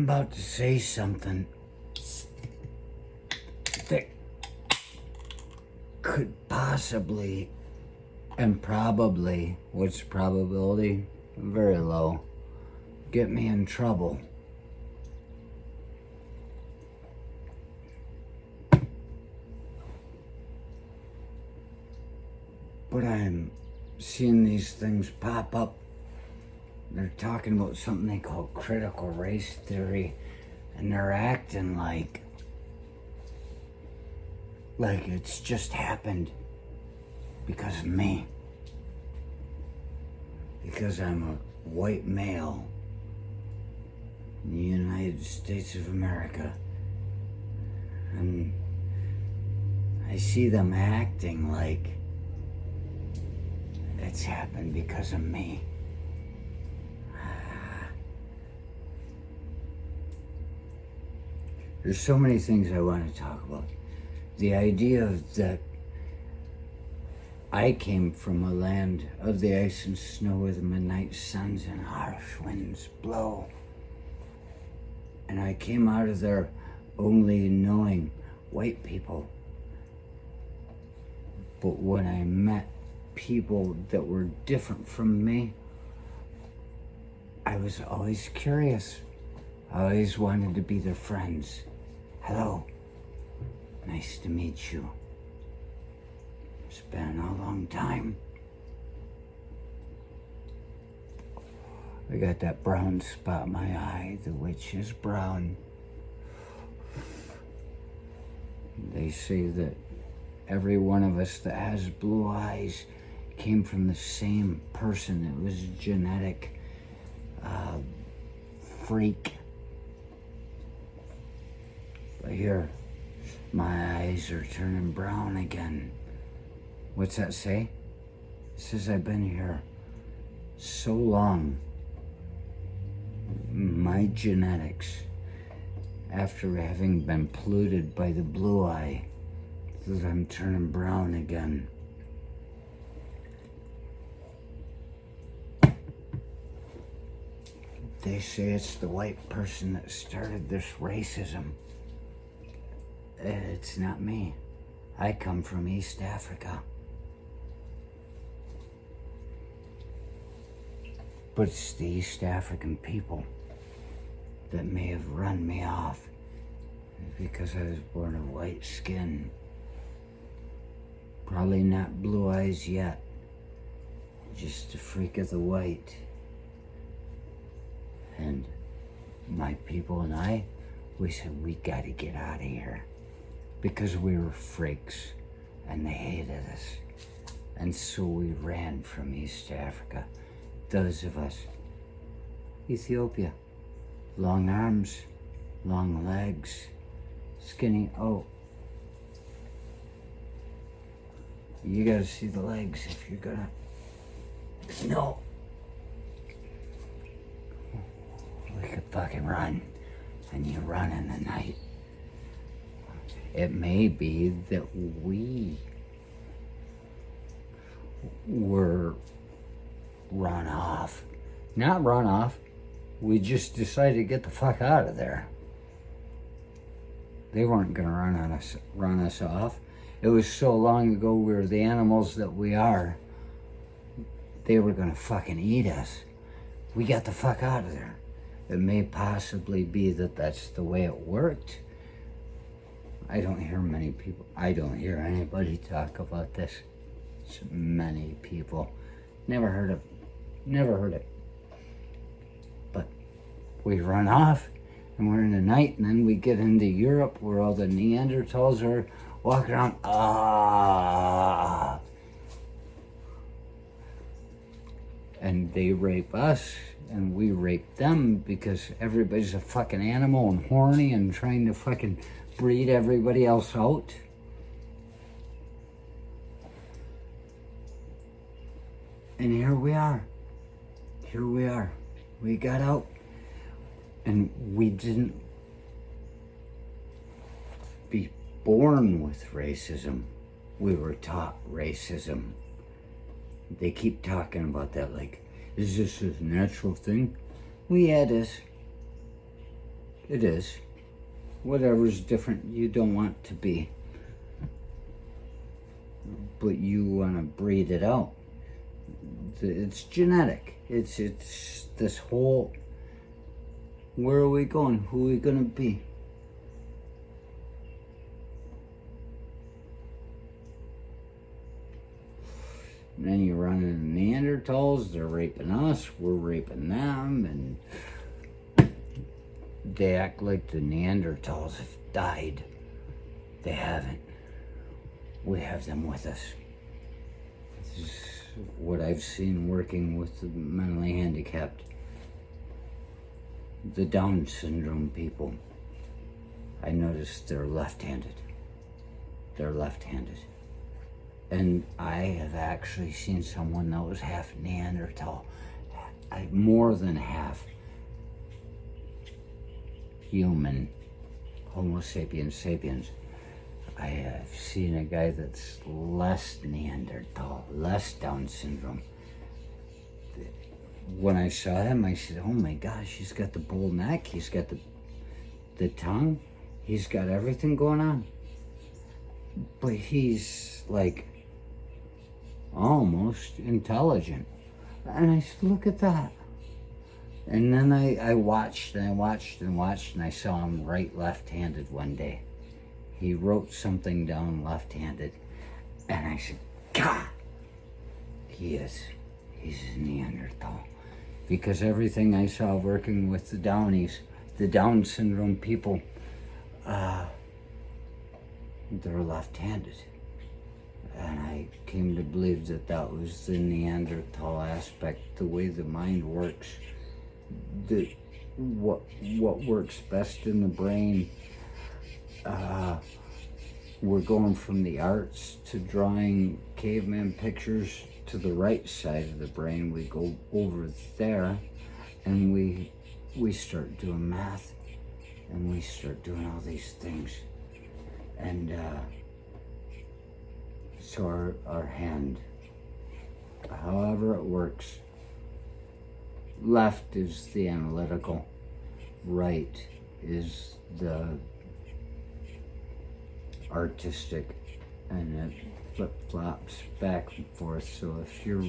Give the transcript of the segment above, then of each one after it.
about to say something that could possibly and probably, what's probability? Very low. Get me in trouble. But I'm seeing these things pop up. They're talking about something they call critical race theory, and they're acting like it's just happened because of me. Because I'm a white male in the United States of America. And I see them acting like it's happened because of me. There's so many things I want to talk about. The idea that I came from a land of the ice and snow where the midnight suns and harsh winds blow. And I came out of there only knowing white people. But when I met people that were different from me, I was always curious. I always wanted to be their friends. Hello, nice to meet you. It's been a long time. I got that brown spot in my eye, the witch is brown. They say that every one of us that has blue eyes came from the same person. It was a genetic freak. But here, my eyes are turning brown again. What's that say? It says I've been here so long. My genetics, after having been polluted by the blue eye, that I'm turning brown again. They say it's the white person that started this racism. It's not me. I come from East Africa. But it's the East African people that may have run me off because I was born of white skin. Probably not blue eyes yet. Just a freak of the white. And my people and I, we said we gotta get out of here. Because we were freaks and they hated us. And so we ran from East Africa. Those of us. Ethiopia. Long arms, long legs, skinny. Oh. You gotta see the legs if you're gonna. No. We could fucking run. And you run in the night. It may be that we were run off. Not run off. We just decided to get the fuck out of there. They weren't gonna run us off. It was so long ago we were the animals that we are. They were gonna fucking eat us. We got the fuck out of there. It may possibly be that that's the way it worked. I don't hear anybody talk about this. It's many people. Never heard it. But we run off and we're in the night, and then we get into Europe where all the Neanderthals are walking around. And they rape us and we rape them because everybody's a fucking animal and horny and trying to fucking breed everybody else out. And here we are. We got out. And we didn't be born with racism. We were taught racism. They keep talking about that like, is this a natural thing? Well, yeah, it is. It is. Whatever's different you don't want to be. But you want to breed it out. It's genetic. It's this whole, where are we going? Who are we going to be? And then you run into Neanderthals, they're raping us, we're raping them, and they act like the Neanderthals have died. They haven't. We have them with us. This is what I've seen working with the mentally handicapped. The Down syndrome people. I noticed they're left-handed. They're left-handed. And I have actually seen someone that was half Neanderthal, more than half human, Homo sapiens sapiens. I have seen a guy that's less Neanderthal, less Down syndrome. When I saw him, I said, oh my gosh, he's got the bull neck, he's got the tongue, he's got everything going on. But he's like almost intelligent. And I said, look at that. And then I watched and I watched and watched, and I saw him write left-handed one day. He wrote something down left-handed, and I said, God, he's a Neanderthal. Because everything I saw working with the Downies, the Down syndrome people, they're left-handed. And I came to believe that that was the Neanderthal aspect, the way the mind works, what works best in the brain. We're going from the arts to drawing caveman pictures to the right side of the brain. We go over there and we start doing math, and we start doing all these things. And so our hand, however it works, left is the analytical, right is the artistic, and it flip-flops back and forth. So if you're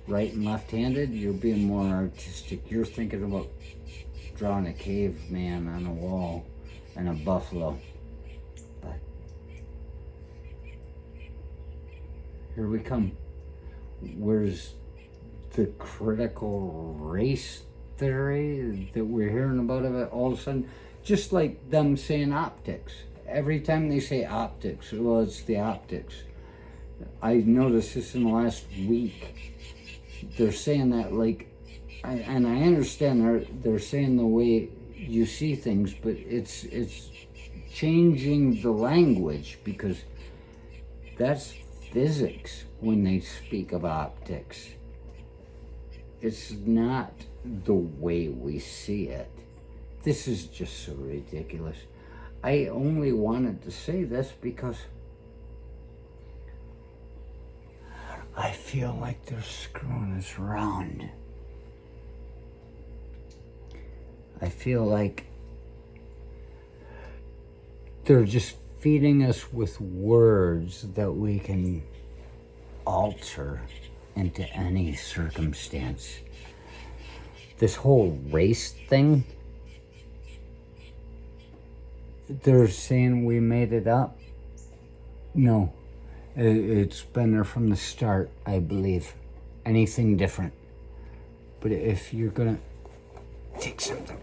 right and left-handed, you're being more artistic. You're thinking about drawing a caveman on a wall and a buffalo. But here we come. Where's the critical race theory that we're hearing about of it all of a sudden? Just like them saying optics. Every time they say optics, well, it's the optics. I noticed this in the last week. They're saying that like, and I understand they're saying the way you see things, but it's changing the language, because that's physics when they speak of optics. It's not the way we see it. This is just so ridiculous. I only wanted to say this because I feel like they're screwing us around. I feel like they're just feeding us with words that we can alter into any circumstance. This whole race thing, they're saying we made it up. No, it's been there from the start, I believe. Anything different. But if you're gonna take something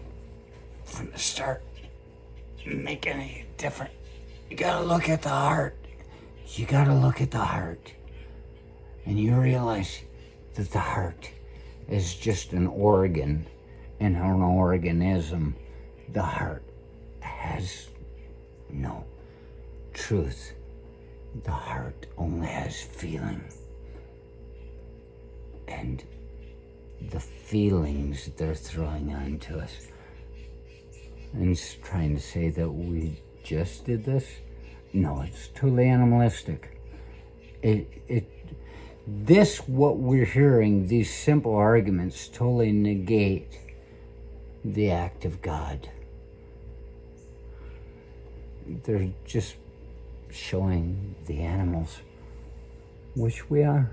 from the start and make any different, you gotta look at the heart. You gotta look at the heart. And you realize that the heart is just an organ. In an organism, the heart has no truth. The heart only has feeling. And the feelings they're throwing onto us. And it's trying to say that we just did this? No, it's totally animalistic. What we're hearing, these simple arguments, totally negate the act of God. they're just showing the animals, which we are.